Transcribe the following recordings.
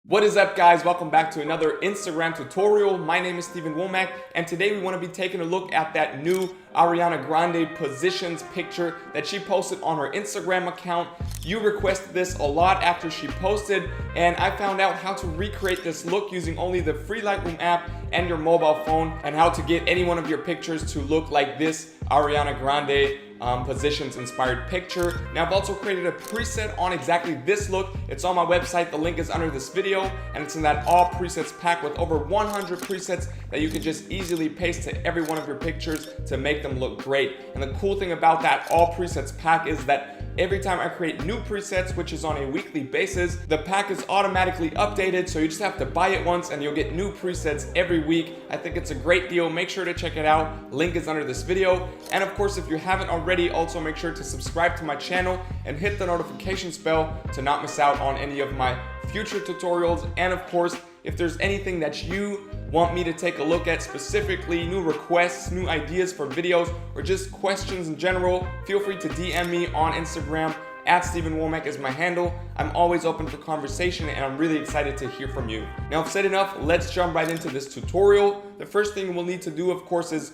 What is up, guys? Welcome back to another Instagram tutorial. My name is Wommack, and today we want to be taking a look at that new Ariana Grande positions picture that she posted on her Instagram account. You requested this a lot after she posted, and I found out how to recreate this look using only the free Lightroom app and your mobile phone, and how to get any one of your pictures to look like this Ariana Grande positions inspired picture. Now, I've also created a preset on exactly this look. It's on my website. The link is under this video, and it's in that all presets pack with over 100 presets that you can just easily paste to every one of your pictures to make them look great. And the cool thing about that all presets pack is that every time I create new presets, which is on a weekly basis, the pack is automatically updated, so you just have to buy it once and you'll get new presets every week. I think it's a great deal. Make sure to check it out. Link is under this video. And of course, if you haven't already, also make sure to subscribe to my channel and hit the notifications bell to not miss out on any of my future tutorials. And of course, if there's anything that you want me to take a look at specifically, new requests, new ideas for videos, or just questions in general, feel free to DM me on Instagram. @Wommack is my handle. I'm always open for conversation, and I'm really excited to hear from you. Now, I've said enough. Let's jump right into this tutorial. The first thing we'll need to do, of course, is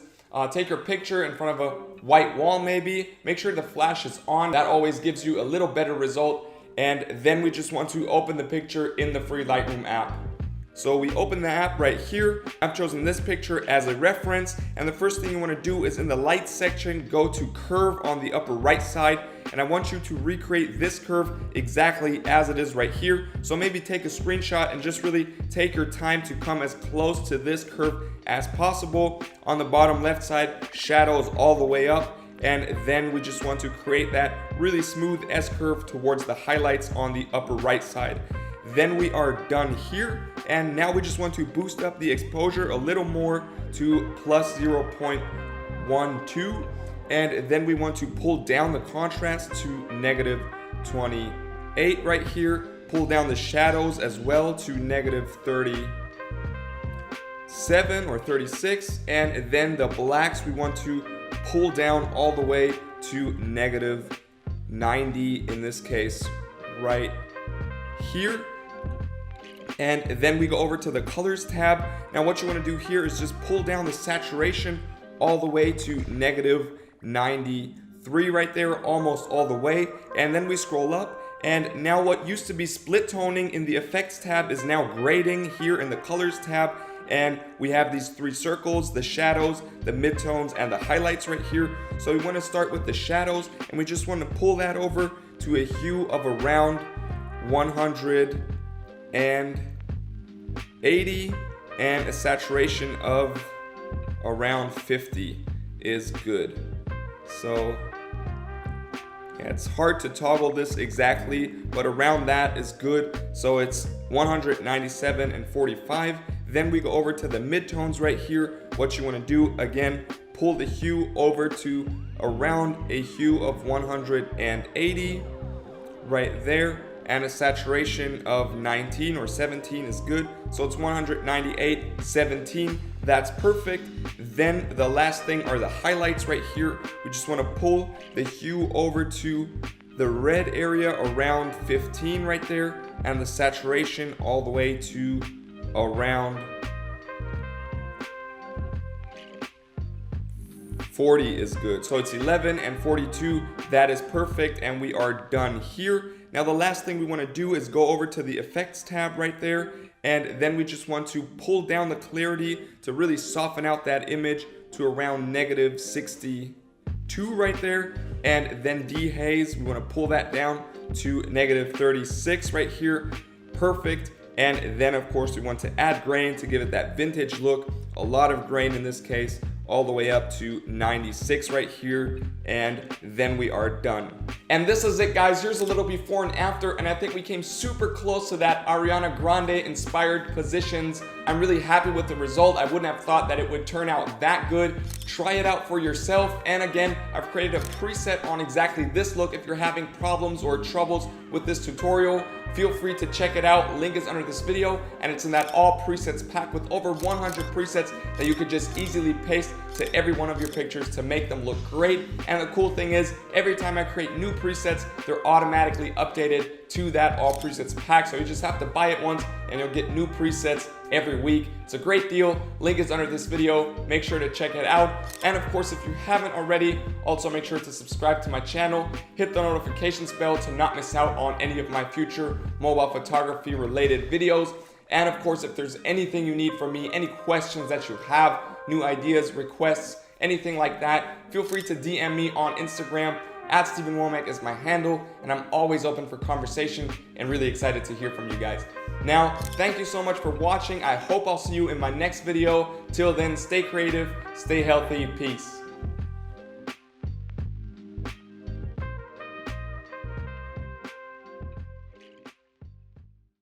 take your picture in front of a white wall maybe. Make sure the flash is on. That always gives you a little better result. And then we just want to open the picture in the free Lightroom app. So we open the app right here. I've chosen this picture as a reference, and the first thing you want to do is in the light section, go to curve on the upper right side, and I want you to recreate this curve exactly as it is right here. So maybe take a screenshot and just really take your time to come as close to this curve as possible. On the bottom left side, shadows all the way up. And then we just want to create that really smooth S-curve towards the highlights on the upper right side. Then we are done here, and now we just want to boost up the exposure a little more to plus 0.12, and then we want to pull down the contrast to -28 right here. Pull down the shadows as well to -37 or 36, and then the blacks we want to pull down all the way to -90 in this case right here. And then we go over to the colors tab. Now what you want to do here is just pull down the saturation all the way to -93 right there, almost all the way. And then we scroll up, and now what used to be split toning in the effects tab is now grading here in the colors tab. And we have these three circles, the shadows, the midtones, and the highlights right here. So we want to start with the shadows, and we just want to pull that over to a hue of around 180, and a saturation of around 50 is good. So yeah, it's hard to toggle this exactly, but around that is good. So it's 197 and 45. Then we go over to the midtones right here. What you want to do, again, pull the hue over to around a hue of 180 right there, and a saturation of 19 or 17 is good. So it's 198, 17. That's perfect. Then the last thing are the highlights right here. We just want to pull the hue over to the red area around 15 right there, and the saturation all the way to around 40 is good. So it's 11 and 42. That is perfect, and we are done here. Now the last thing we want to do is go over to the effects tab right there, and then we just want to pull down the clarity to really soften out that image to around -62 right there. And then dehaze, we want to pull that down to -36 right here. Perfect. And then of course we want to add grain to give it that vintage look. A lot of grain in this case, all the way up to 96 right here, and then we are done. And this is it, guys. Here's a little before and after, and I think we came super close to that Ariana Grande inspired positions. I'm really happy with the result. I wouldn't have thought that it would turn out that good. Try it out for yourself. And again, I've created a preset on exactly this look. If you're having problems or troubles with this tutorial, feel free to check it out. Link is under this video, and it's in that all presets pack with over 100 presets that you could just easily paste to every one of your pictures to make them look great. And the cool thing is, every time I create new presets, they're automatically updated to that all presets pack. So you just have to buy it once and you'll get new presets every week. It's a great deal. Link is under this video. Make sure to check it out. And of course, if you haven't already, also make sure to subscribe to my channel. Hit the notifications bell to not miss out on any of my future mobile photography related videos. And of course, if there's anything you need from me, any questions that you have, new ideas, requests, anything like that, feel free to DM me on Instagram. @Steven Wommack is my handle, and I'm always open for conversation and really excited to hear from you guys. Now, thank you so much for watching. I hope I'll see you in my next video. Till then, stay creative, stay healthy, peace.